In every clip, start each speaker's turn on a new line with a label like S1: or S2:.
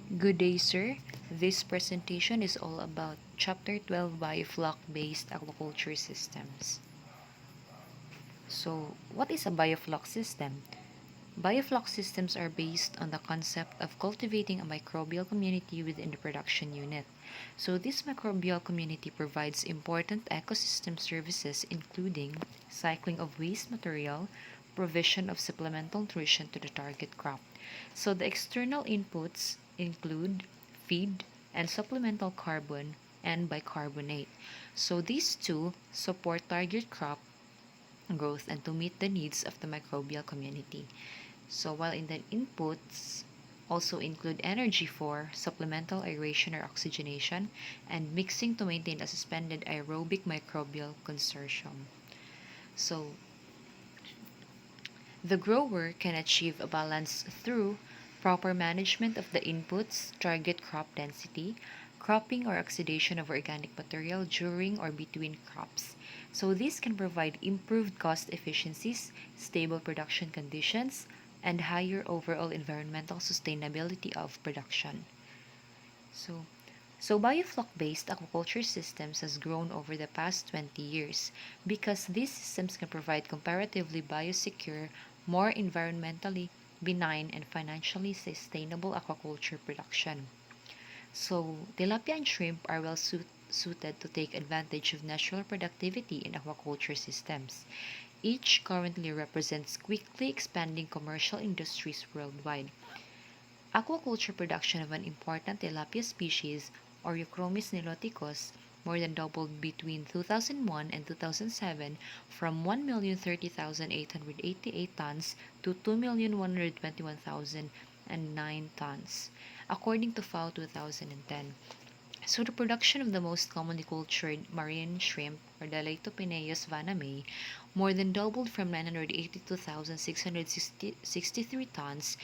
S1: Good day, sir. This presentation is all about Chapter 12 Biofloc-based aquaculture systems. So, what is a biofloc system? Biofloc systems are based on the concept of cultivating a microbial community within the production unit. So, this microbial community provides important ecosystem services including cycling of waste material, provision of supplemental nutrition to the target crop. So, the external inputs include feed and supplemental carbon and bicarbonate. So, these two support target crop growth and to meet the needs of the microbial community. So while in the inputs also include energy for supplemental aeration or oxygenation and mixing to maintain a suspended aerobic microbial consortium. So the grower can achieve a balance through proper management of the inputs, target crop density, cropping or oxidation of organic material during or between crops. So this can provide improved cost efficiencies, stable production conditions, and higher overall environmental sustainability of production. So, so biofloc-based aquaculture systems has grown over the past 20 years because these systems can provide comparatively biosecure, more environmentally benign and financially sustainable aquaculture production. So, tilapia and shrimp are suited to take advantage of natural productivity in aquaculture systems. Each currently represents quickly expanding commercial industries worldwide. Aquaculture production of an important tilapia species, Euchromis niloticus, more than doubled between 2001 and 2007 from 1,030,888 tons to 2,121,009 tons, according to FAO 2010. So the production of the most commonly cultured marine shrimp, or the Leitopenaeus vanamae, more than doubled from 982,663 tons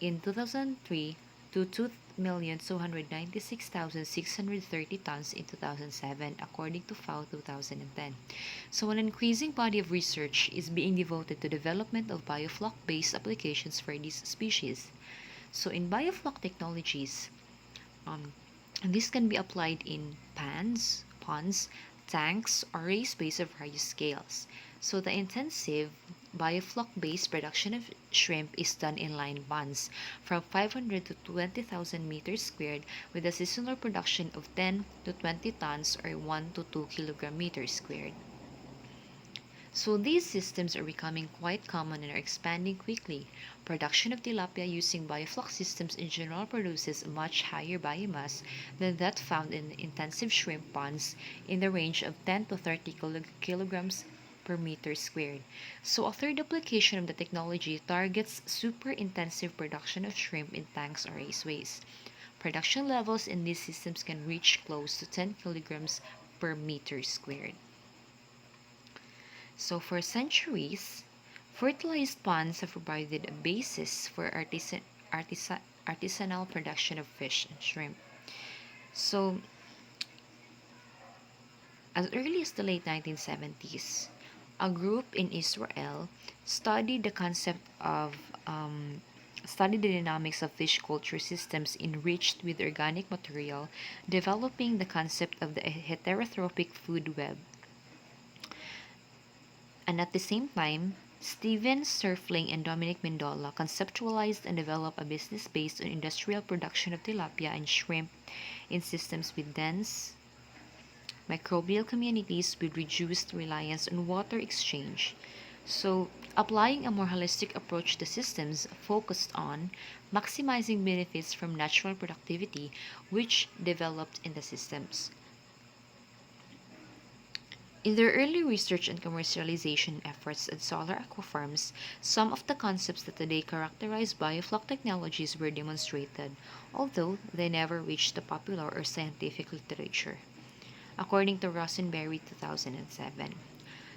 S1: in 2003 to 2,296,630 tons in 2007, according to FAO 2010. So an increasing body of research is being devoted to development of biofloc-based applications for these species. So in biofloc technologies, um, this can be applied in ponds, tanks, or raised beds of various scales. So the intensive biofloc-based production of shrimp is done in line ponds from 500 to 20,000 meters squared with a seasonal production of 10 to 20 tons or 1 to 2 kilogram meters squared. So these systems are becoming quite common and are expanding quickly. Production of tilapia using biofloc systems in general produces a much higher biomass than that found in intensive shrimp ponds in the range of 10 to 30 kilograms per meter squared. So a third application of the technology targets super intensive production of shrimp in tanks or raceways. Production levels in these systems can reach close to 10 kilograms per meter squared. So for centuries, fertilized ponds have provided a basis for artisanal production of fish and shrimp. So as early as the late 1970s, a group in Israel studied the concept of studied the dynamics of fish culture systems enriched with organic material, developing the concept of the heterotrophic food web. And at the same time, Steven Surfling and Dominic Mendola conceptualized and developed a business based on industrial production of tilapia and shrimp in systems with dense microbial communities with reduced reliance on water exchange. So, applying a more holistic approach to systems focused on maximizing benefits from natural productivity which developed in the systems. In their early research and commercialization efforts at solar aquafarms, some of the concepts that today characterize biofloc technologies were demonstrated, although they never reached the popular or scientific literature, according to Rosenberry 2007.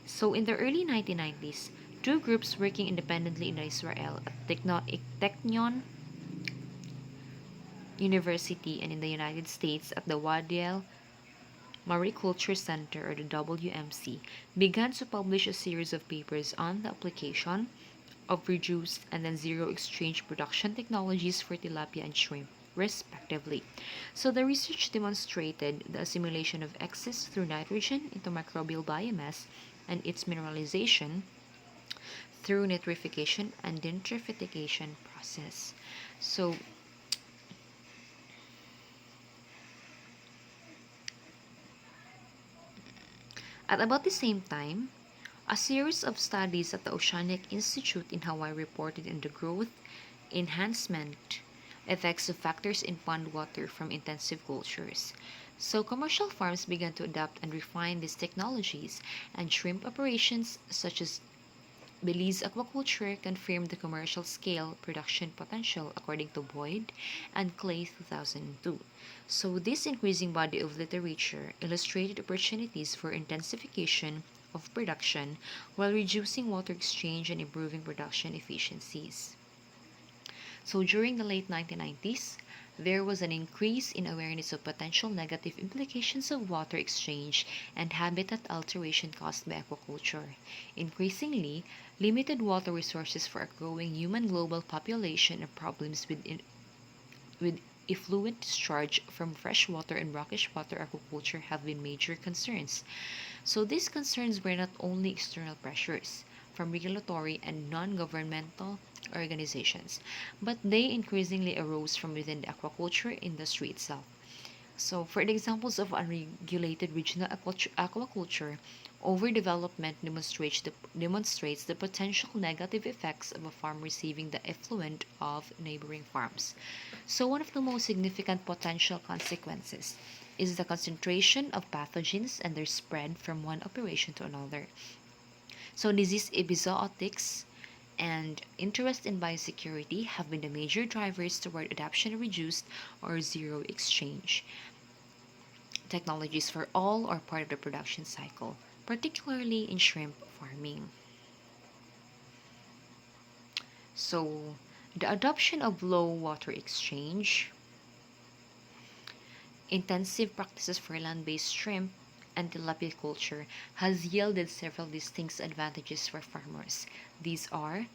S1: So, in the early 1990s, two groups working independently in Israel at Technion University and in the United States at the Wadiel Mariculture Center, or the WMC, began to publish a series of papers on the application of reduced and then zero exchange production technologies for tilapia and shrimp. respectively. So the research demonstrated the assimilation of excess through nitrogen into microbial biomass and its mineralization through nitrification and denitrification process. So at about the same time, a series of studies at the Oceanic Institute in Hawaii reported on the growth, enhancement, effects of factors in pond water from intensive cultures. So commercial farms began to adapt and refine these technologies, and shrimp operations such as Belize Aquaculture confirmed the commercial scale production potential according to Boyd and Clay 2002. So this increasing body of literature illustrated opportunities for intensification of production while reducing water exchange and improving production efficiencies. So during the late 1990s, there was an increase in awareness of potential negative implications of water exchange and habitat alteration caused by aquaculture. Increasingly, limited water resources for a growing human global population and problems with effluent discharge from freshwater and brackish water aquaculture have been major concerns. So these concerns were not only external pressures from regulatory and non-governmental organizations, but they increasingly arose from within the aquaculture industry itself. So, for the examples of unregulated regional aquaculture, overdevelopment demonstrates the potential negative effects of a farm receiving the effluent of neighboring farms. So, one of the most significant potential consequences is the concentration of pathogens and their spread from one operation to another. So, disease epizootics and interest in biosecurity have been the major drivers toward adoption of reduced or zero exchange technologies for all or part of the production cycle, particularly in shrimp farming. So, the adoption of low water exchange, intensive practices for land-based shrimp, and tilapia culture has yielded several distinct advantages for farmers. These are: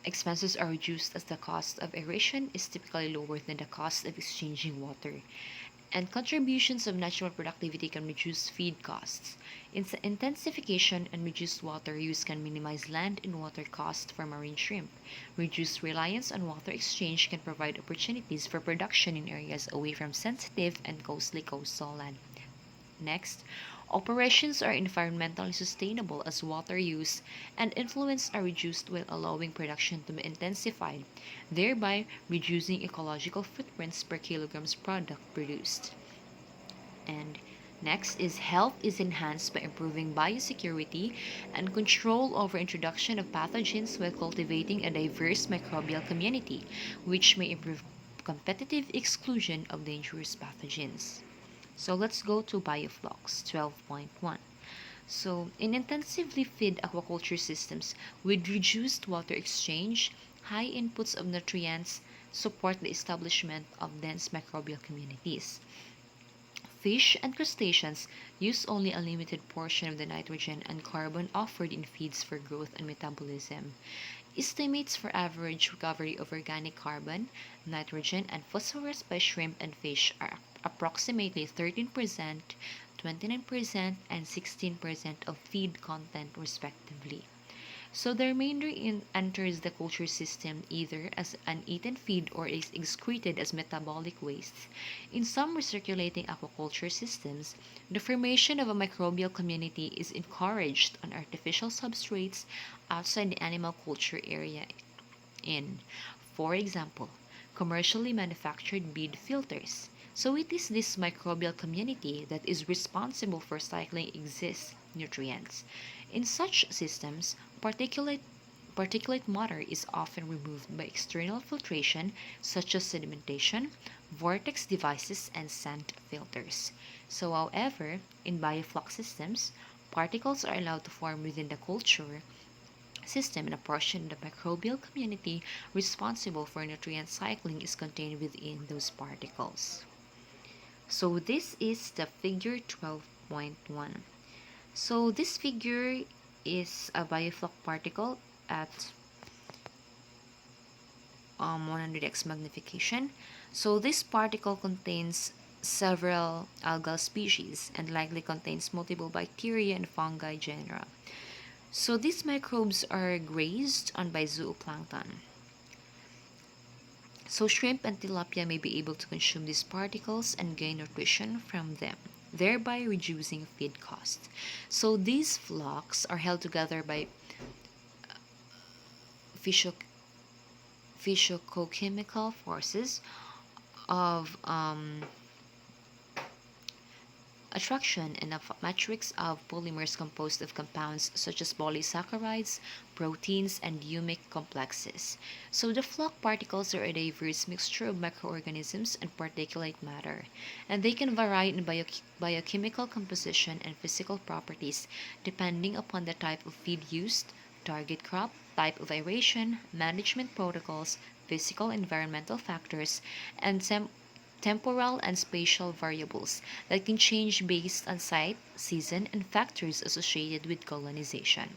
S1: expenses are reduced as the cost of aeration is typically lower than the cost of exchanging water, and contributions of natural productivity can reduce feed costs. Intensification and reduced water use can minimize land and water costs for marine shrimp. Reduced reliance on water exchange can provide opportunities for production in areas away from sensitive and costly coastal land. Next, operations are environmentally sustainable as water use and influence are reduced while allowing production to be intensified, thereby reducing ecological footprints per kilograms product produced. And next is health is enhanced by improving biosecurity and control over introduction of pathogens while cultivating a diverse microbial community, which may improve competitive exclusion of dangerous pathogens. So let's go to bioflux 12.1. So in intensively feed aquaculture systems with reduced water exchange, high inputs of nutrients support the establishment of dense microbial communities. Fish and crustaceans use only a limited portion of the nitrogen and carbon offered in feeds for growth and metabolism. Estimates for average recovery of organic carbon, nitrogen, and phosphorus by shrimp and fish are approximately 13%, 29%, and 16% of feed content, respectively. So the remainder enters the culture system either as an eaten feed or is excreted as metabolic waste. In some recirculating aquaculture systems, the formation of a microbial community is encouraged on artificial substrates outside the animal culture area in, for example, commercially manufactured bead filters. So it is this microbial community that is responsible for cycling exists nutrients. In such systems, particulate matter is often removed by external filtration such as sedimentation, vortex devices, and sand filters. So however, in bioflux systems, particles are allowed to form within the culture system and a portion of the microbial community responsible for nutrient cycling is contained within those particles. So this is the figure 12.1. So this figure is a bioflux particle at 100x magnification. So this particle contains several algal species and likely contains multiple bacteria and fungi genera. So these microbes are grazed on by zooplankton. So shrimp and tilapia may be able to consume these particles and gain nutrition from them, thereby reducing feed cost. So these flocks are held together by physio- physicochemical forces of attraction and a matrix of polymers composed of compounds such as polysaccharides, proteins, and humic complexes. So the flock particles are a diverse mixture of microorganisms and particulate matter, and they can vary in biochemical composition and physical properties depending upon the type of feed used, target crop, type of aeration, management protocols, physical environmental factors, and temporal and spatial variables that can change based on site, season, and factors associated with colonization.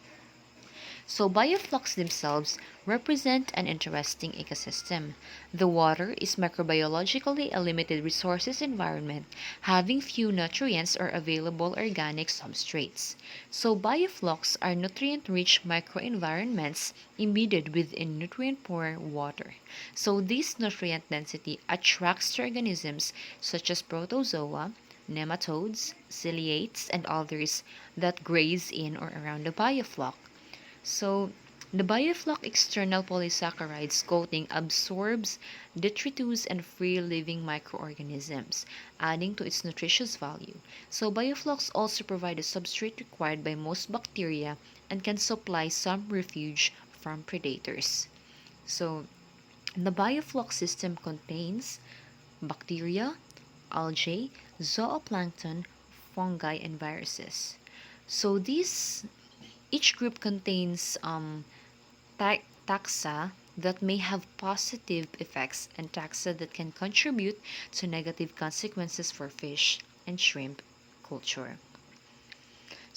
S1: So bioflux themselves represent an interesting ecosystem. The water is microbiologically a limited resources environment, having few nutrients or available organic substrates. So bioflux are nutrient-rich microenvironments embedded within nutrient-poor water. So this nutrient density attracts organisms such as protozoa, nematodes, ciliates, and others that graze in or around the bioflux. So, the biofloc external polysaccharides coating absorbs detritus and free-living microorganisms, adding to its nutritious value. So, bioflocs also provide the substrate required by most bacteria and can supply some refuge from predators. So, the biofloc system contains bacteria, algae, zooplankton, fungi, and viruses. So, each group contains taxa that may have positive effects and taxa that can contribute to negative consequences for fish and shrimp culture.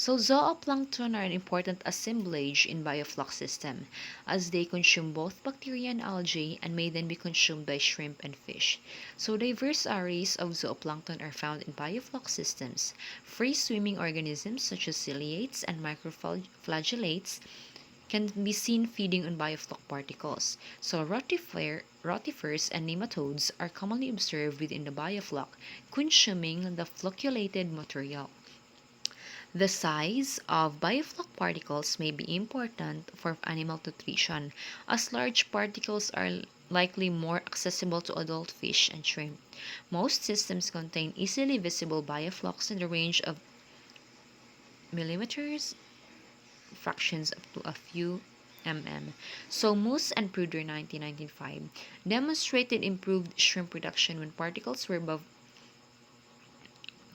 S1: So zooplankton are an important assemblage in bioflux system as they consume both bacteria and algae and may then be consumed by shrimp and fish. So diverse arrays of zooplankton are found in bioflux systems. Free-swimming organisms such as ciliates and microflagellates can be seen feeding on biofloc particles. So rotifers and nematodes are commonly observed within the biofloc, consuming the flocculated material. The size of biofloc particles may be important for animal nutrition, as large particles are likely more accessible to adult fish and shrimp. Most systems contain easily visible bioflocs in the range of millimeters fractions up to a few mm. So Moose and Pruder 1995 demonstrated improved shrimp production when particles were above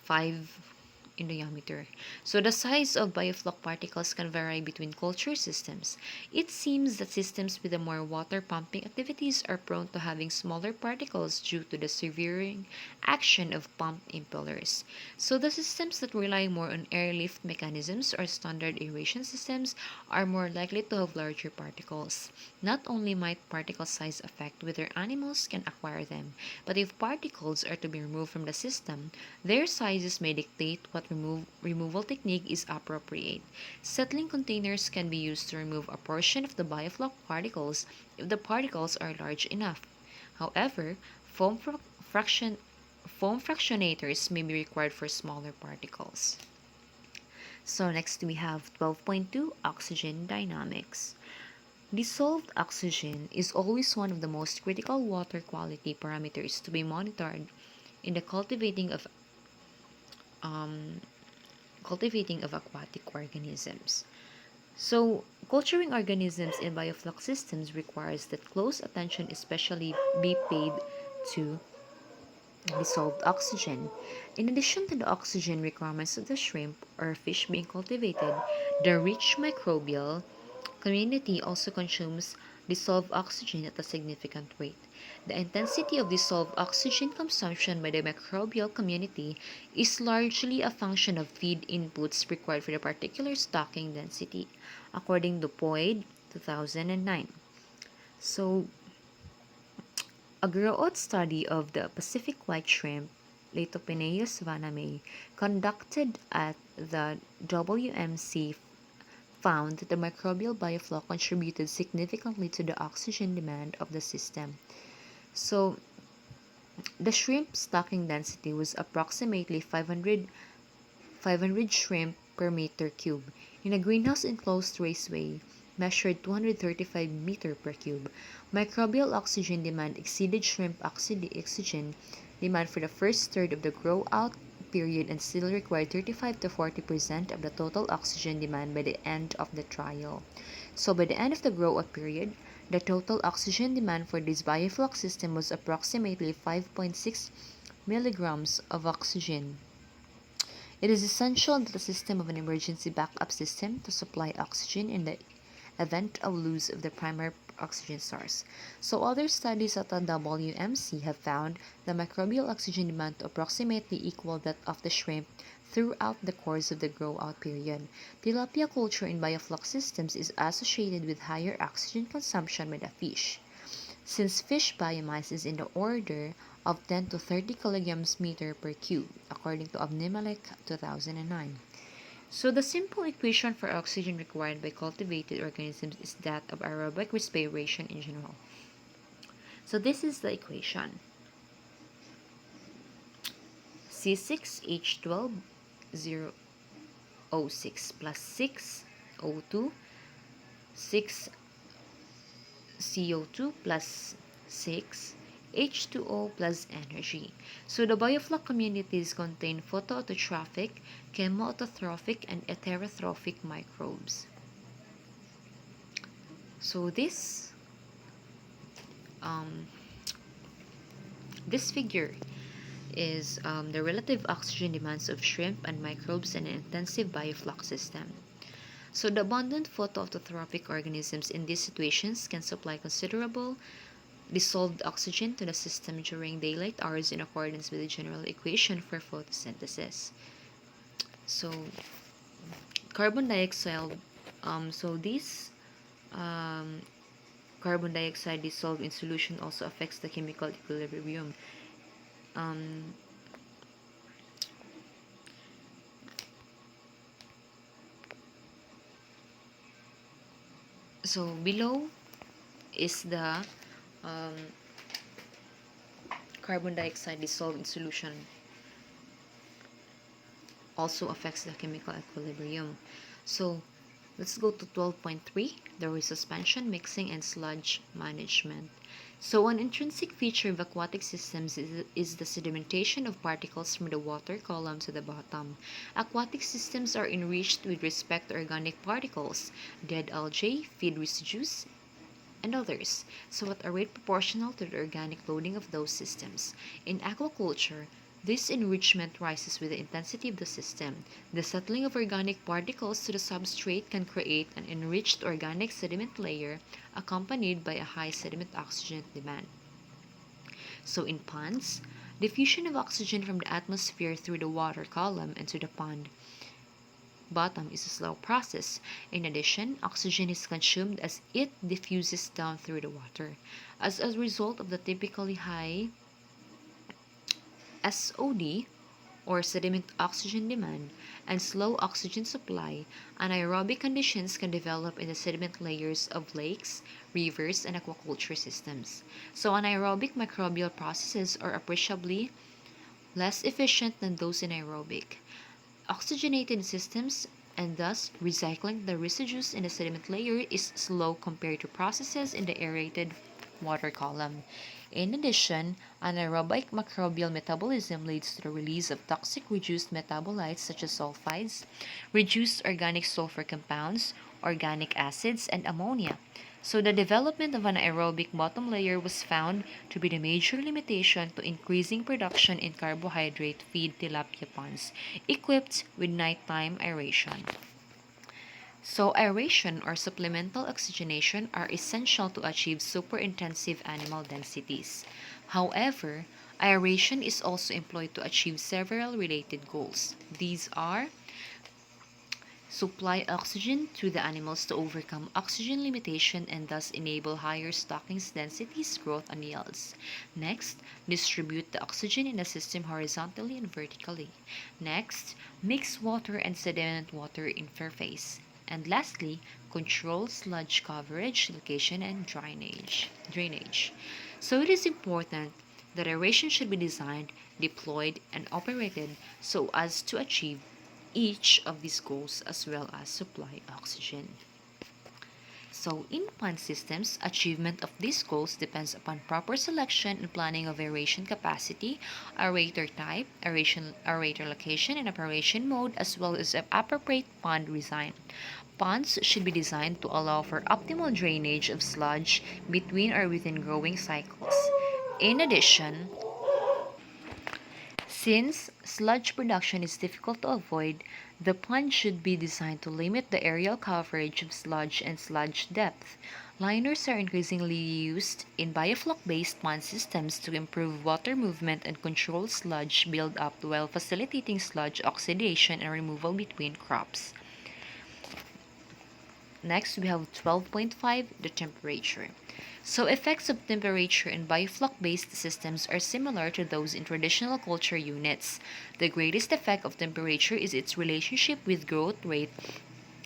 S1: 5 in diameter. So the size of biofloc particles can vary between culture systems. It seems that systems with a more water pumping activities are prone to having smaller particles due to the severing action of pump impellers. So the systems that rely more on airlift mechanisms or standard aeration systems are more likely to have larger particles. Not only might particle size affect whether animals can acquire them, but if particles are to be removed from the system, their sizes may dictate what removal technique is appropriate. Settling containers can be used to remove a portion of the biofloc particles if the particles are large enough. However, fraction, foam fractionators may be required for smaller particles. So next we have 12.2 oxygen dynamics. Dissolved oxygen is always one of the most critical water quality parameters to be monitored in the um, cultivating of aquatic organisms. So, culturing organisms in bioflux systems requires that close attention especially be paid to dissolved oxygen. In addition to the oxygen requirements of the shrimp or fish being cultivated, the rich microbial community also consumes dissolved oxygen at a significant rate. The intensity of dissolved oxygen consumption by the microbial community is largely a function of feed inputs required for the particular stocking density, according to Boyd 2009. So, A grow-out study of the Pacific white shrimp, Latopenaeus vaname, conducted at the WMC found that the microbial biofloc contributed significantly to the oxygen demand of the system. So, the shrimp stocking density was approximately 500 shrimp per meter cube. In a greenhouse enclosed raceway, measured 235 meter per cube, microbial oxygen demand exceeded shrimp oxygen demand for the first third of the grow-out period and still required 35 to 40% of the total oxygen demand by the end of the trial. So by the end of the grow-out period, the total oxygen demand for this biofloc system was approximately 5.6 milligrams of oxygen. It is essential that the system of an emergency backup system to supply oxygen in the event of loss of the primary oxygen source. So other studies at the WMC have found the microbial oxygen demand to approximately equal that of the shrimp throughout the course of the grow-out period. Tilapia culture in biofloc systems is associated with higher oxygen consumption by the fish, since fish biomass is in the order of 10 to 30 kilograms meter per cube, according to Abnimalek 2009. So the simple equation for oxygen required by cultivated organisms is that of aerobic respiration in general. So this is the equation. C6H12O6 plus 6O2, 6CO2 plus 6 H2O plus energy. So the biofloc communities contain photoautotrophic, chemoautotrophic, and heterotrophic microbes. So um, this figure is the relative oxygen demands of shrimp and microbes in an intensive biofloc system. So the abundant photoautotrophic organisms in these situations can supply considerable dissolved oxygen to the system during daylight hours in accordance with the general equation for photosynthesis. So carbon dioxide, this um, carbon dioxide dissolved in solution also affects the chemical equilibrium. Um, so below is the um, carbon dioxide dissolved in solution also affects the chemical equilibrium. So let's go to 12.3, the resuspension, mixing, and sludge management. So an intrinsic feature of aquatic systems is the sedimentation of particles from the water column to the bottom. Aquatic systems are enriched with respect to organic particles, dead algae, feed residues, and others, so at a rate proportional to the organic loading of those systems. In aquaculture, this enrichment rises with the intensity of the system. The settling of organic particles to the substrate can create an enriched organic sediment layer accompanied by a high sediment oxygen demand. So in ponds, diffusion of oxygen from the atmosphere through the water column into the pond bottom is a slow process. In addition, oxygen is consumed as it diffuses down through the water. As a result of the typically high SOD or sediment oxygen demand and slow oxygen supply, anaerobic conditions can develop in the sediment layers of lakes, rivers, and aquaculture systems. So anaerobic microbial processes are appreciably less efficient than those in aerobic oxygenated systems, and thus recycling the residues in the sediment layer is slow compared to processes in the aerated water column. In addition, anaerobic microbial metabolism leads to the release of toxic reduced metabolites such as sulfides, reduced organic sulfur compounds, organic acids, and ammonia. So the development of an aerobic bottom layer was found to be the major limitation to increasing production in carbohydrate feed tilapia ponds equipped with nighttime aeration. So aeration or supplemental oxygenation are essential to achieve super-intensive animal densities. However, aeration is also employed to achieve several related goals. These are Supply oxygen to the animals to overcome oxygen limitation and thus enable higher stockings densities, growth, and yields. Next, distribute the oxygen in the system horizontally and vertically. Next, mix water and sediment water interface. And lastly, control sludge coverage, location, and drainage. So it is important that aeration should be designed, deployed, and operated so as to achieve each of these goals as well as supply oxygen. So, in pond systems, achievement of these goals depends upon proper selection and planning of aeration capacity, aerator type, aerator location, and operation mode, as well as appropriate pond design. Ponds should be designed to allow for optimal drainage of sludge between or within growing cycles. In addition, since sludge production is difficult to avoid, the pond should be designed to limit the areal coverage of sludge and sludge depth. Liners are increasingly used in biofloc-based pond systems to improve water movement and control sludge build-up while facilitating sludge oxidation and removal between crops. Next, we have 12.5, the temperature. So effects of temperature in biofloc-based systems are similar to those in traditional culture units. The greatest effect of temperature is its relationship with growth rate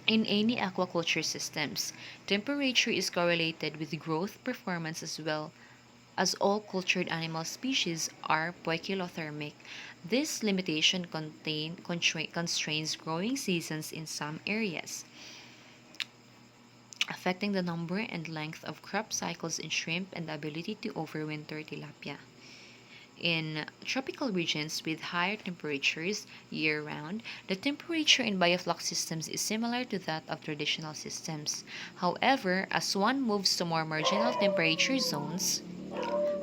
S1: in any aquaculture systems. Temperature is correlated with growth performance as well as all cultured animal species are poikilothermic. This limitation constrains growing seasons in some areas, affecting the number and length of crop cycles in shrimp and the ability to overwinter tilapia. In tropical regions with higher temperatures year-round, the temperature in biofloc systems is similar to that of traditional systems. However, as one moves to more marginal temperature zones,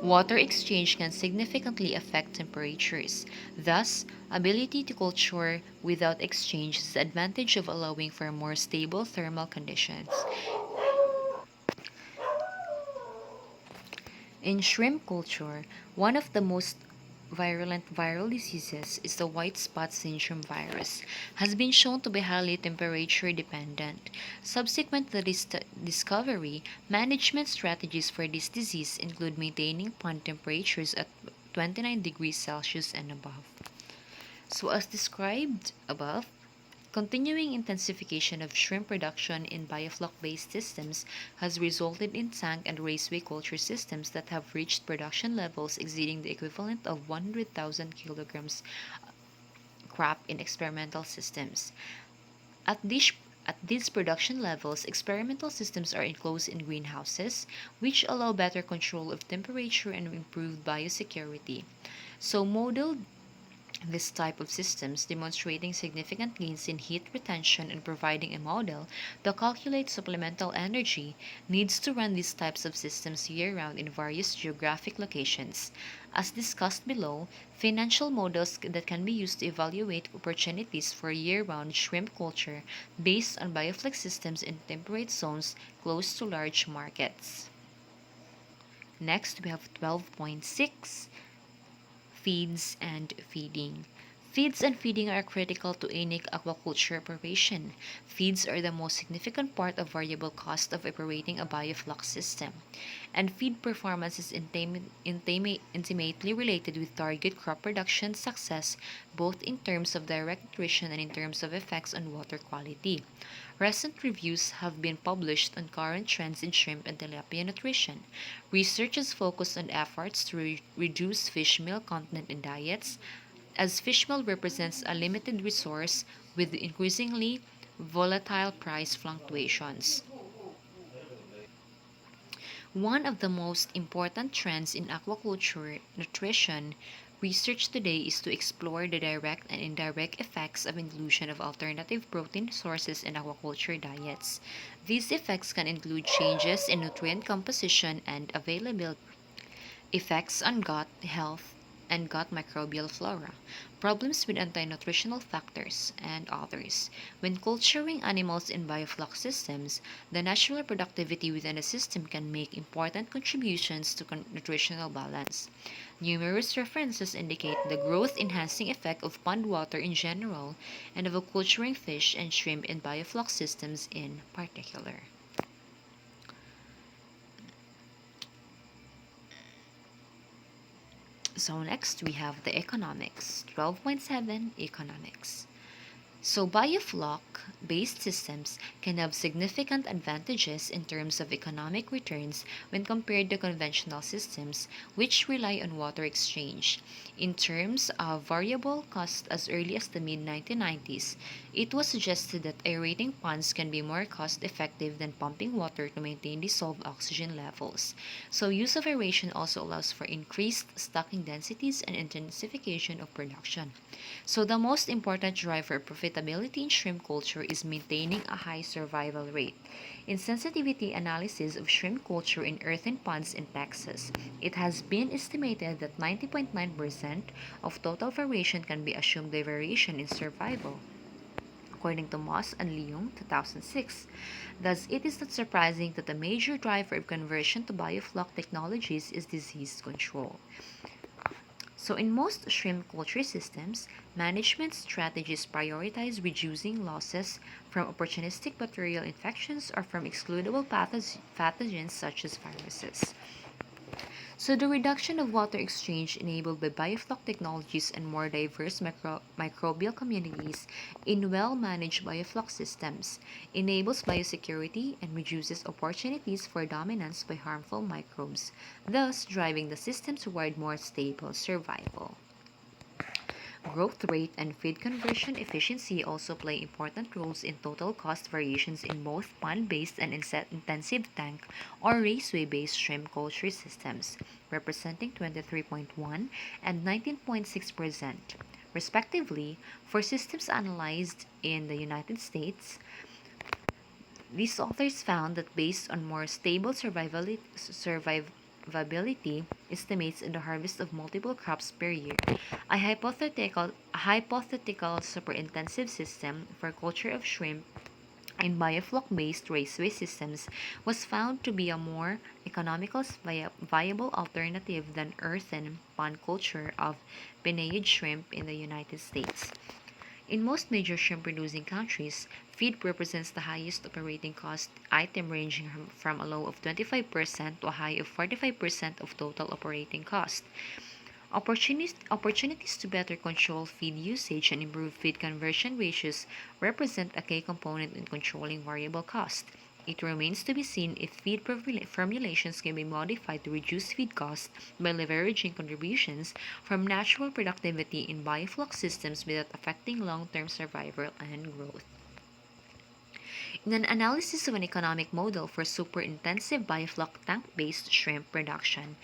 S1: water exchange can significantly affect temperatures. Thus, ability to culture without exchange has the advantage of allowing for more stable thermal conditions. In shrimp culture, one of the most virulent viral diseases is the white spot syndrome virus, has been shown to be highly temperature dependent. Subsequent to this discovery, management strategies for this disease include maintaining pond temperatures at 29 degrees Celsius and above. So as described above, continuing intensification of shrimp production in biofloc-based systems has resulted in tank and raceway culture systems that have reached production levels exceeding the equivalent of 100,000 kilograms crop in experimental systems. At these at these production levels, experimental systems are enclosed in greenhouses, which allow better control of temperature and improved biosecurity. So, modeled this type of systems, demonstrating significant gains in heat retention and providing a model that calculates supplemental energy, needs to run these types of systems year-round in various geographic locations. As discussed below, financial models that can be used to evaluate opportunities for year-round shrimp culture based on bioflex systems in temperate zones close to large markets. Next, we have 12.6, feeds and feeding. Feeds and feeding are critical to any aquaculture operation. Feeds are the most significant part of variable cost of operating a bioflux system, and feed performance is intimately related with target crop production success, both in terms of direct nutrition and in terms of effects on water quality. Recent reviews have been published on current trends in shrimp and tilapia nutrition. Research is focused on efforts to reduce fish meal content in diets, as fish meal represents a limited resource with increasingly volatile price fluctuations. One of the most important trends in aquaculture nutrition research today is to explore the direct and indirect effects of inclusion of alternative protein sources in aquaculture diets. These effects can include changes in nutrient composition and availability, effects on gut health, and gut microbial flora, problems with anti-nutritional factors, and others. When culturing animals in bioflux systems, the natural productivity within a system can make important contributions to nutritional balance. Numerous references indicate the growth-enhancing effect of pond water in general and of culturing fish and shrimp in bioflux systems in particular. So next we have the economics. 12.7 Economics. So biofloc-based systems can have significant advantages in terms of economic returns when compared to conventional systems which rely on water exchange. In terms of variable cost as early as the mid-1990s, it was suggested that aerating ponds can be more cost-effective than pumping water to maintain dissolved oxygen levels. So use of aeration also allows for increased stocking densities and intensification of production. So the most important driver of profitability in shrimp culture is maintaining a high survival rate. In sensitivity analysis of shrimp culture in earthen ponds in Texas, it has been estimated that 90.9% of total variation can be assumed by variation in survival, according to Moss and Leung, 2006. Thus, it is not surprising that a major driver of conversion to biofloc technologies is disease control. So, in most shrimp culture systems, management strategies prioritize reducing losses from opportunistic bacterial infections or from excludable pathogens such as viruses. So the reduction of water exchange enabled by biofloc technologies and more diverse microbial communities in well-managed biofloc systems enables biosecurity and reduces opportunities for dominance by harmful microbes, thus driving the system toward more stable survival. Growth rate and feed conversion efficiency also play important roles in total cost variations in both pond-based and intensive tank or raceway-based shrimp culture systems, representing 23.1 and 19.6%, respectively, for systems analyzed in the United States. These authors found that based on more stable survivability estimates in the harvest of multiple crops per year, a hypothetical super-intensive system for culture of shrimp in biofloc-based raceway systems was found to be a more economical viable alternative than earthen pond culture of pinnate shrimp in the United States. In most major shrimp-producing countries, feed represents the highest operating cost item ranging from a low of 25% to a high of 45% of total operating cost. Opportunities to better control feed usage and improve feed conversion ratios represent a key component in controlling variable cost. It remains to be seen if feed formulations can be modified to reduce feed costs by leveraging contributions from natural productivity in biofloc systems without affecting long-term survival and growth. In an analysis of an economic model for super-intensive biofloc tank-based shrimp production,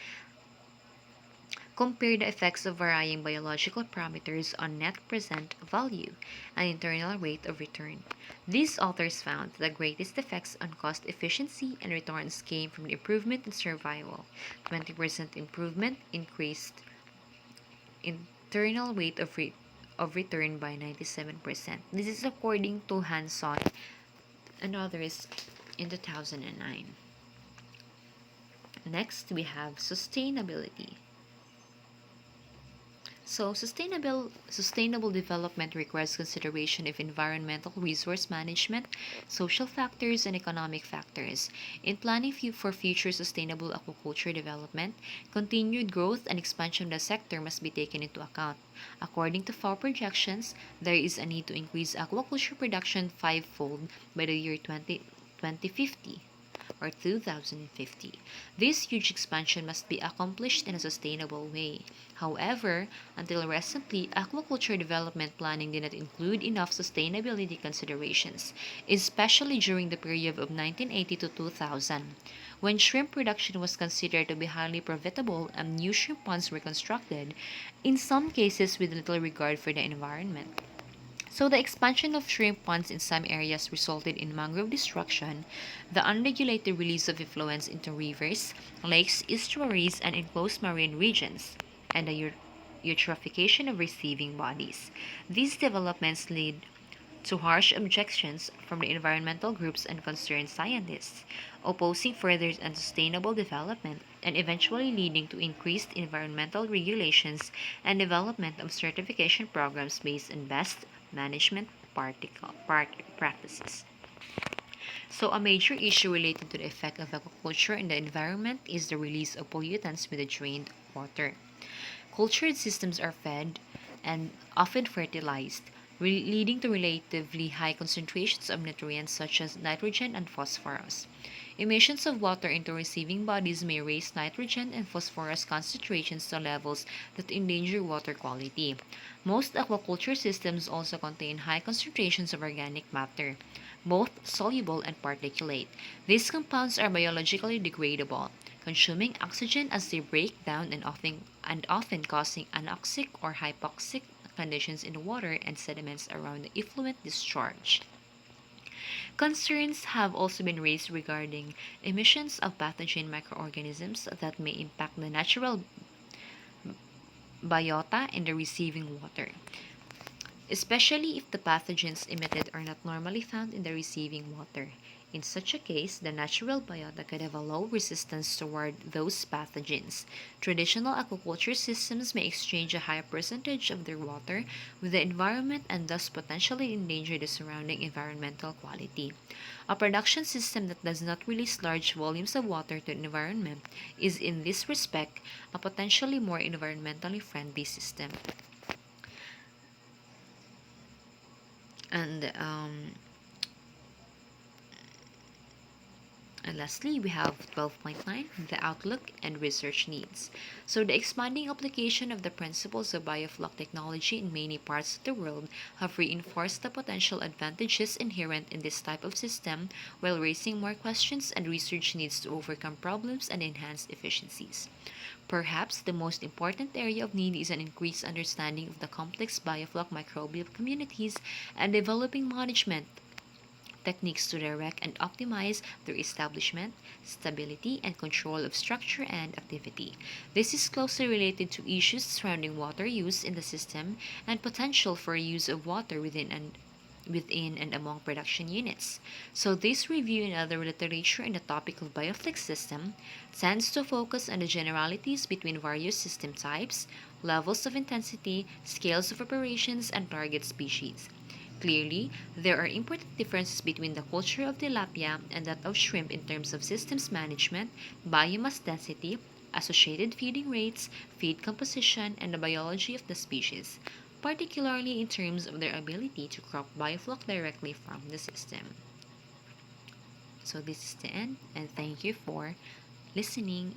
S1: compare the effects of varying biological parameters on net present value and internal rate of return. These authors found that the greatest effects on cost efficiency and returns came from the improvement in survival. 20% improvement increased internal rate of return by 97%. This is according to Hanson and others in 2009. Next, we have sustainability. So, sustainable development requires consideration of environmental resource management, social factors, and economic factors. In planning for future sustainable aquaculture development, continued growth and expansion of the sector must be taken into account. According to FAO projections, there is a need to increase aquaculture production fivefold by the year 2050 or 2050. This huge expansion must be accomplished in a sustainable way. However, until recently, aquaculture development planning did not include enough sustainability considerations, especially during the period of 1980 to 2000, when shrimp production was considered to be highly profitable and new shrimp ponds were constructed, in some cases with little regard for the environment. So the expansion of shrimp ponds in some areas resulted in mangrove destruction, the unregulated release of effluents into rivers, lakes, estuaries, and enclosed marine regions, and the eutrophication of receiving bodies. These developments lead to harsh objections from the environmental groups and concerned scientists, opposing further unsustainable development and eventually leading to increased environmental regulations and development of certification programs based on best management practices. So, a major issue related to the effect of aquaculture in the environment is the release of pollutants with the drained water. Cultured systems are fed and often fertilized, leading to relatively high concentrations of nutrients such as nitrogen and phosphorus. Emissions of water into receiving bodies may raise nitrogen and phosphorus concentrations to levels that endanger water quality. Most aquaculture systems also contain high concentrations of organic matter, both soluble and particulate. These compounds are biologically degradable, consuming oxygen as they break down and often causing anoxic or hypoxic conditions in the water and sediments around the effluent discharge. Concerns have also been raised regarding emissions of pathogen microorganisms that may impact the natural biota in the receiving water, especially if the pathogens emitted are not normally found in the receiving water. In such a case, the natural biota could have a low resistance toward those pathogens. Traditional aquaculture systems may exchange a higher percentage of their water with the environment and thus potentially endanger the surrounding environmental quality. A production system that does not release large volumes of water to the environment is, in this respect, a potentially more environmentally friendly system. And And lastly, we have 12.9, the outlook and research needs. So, the expanding application of the principles of biofloc technology in many parts of the world have reinforced the potential advantages inherent in this type of system while raising more questions and research needs to overcome problems and enhance efficiencies. Perhaps the most important area of need is an increased understanding of the complex biofloc microbial communities and developing management techniques to direct and optimize their establishment, stability, and control of structure and activity. This is closely related to issues surrounding water use in the system and potential for use of water within and among production units. So this review and other literature in the topic of bioflix system tends to focus on the generalities between various system types, levels of intensity, scales of operations, and target species. Clearly, there are important differences between the culture of tilapia and that of shrimp in terms of systems management, biomass density, associated feeding rates, feed composition, and the biology of the species, particularly in terms of their ability to crop biofloc directly from the system. So this is the end, and thank you for listening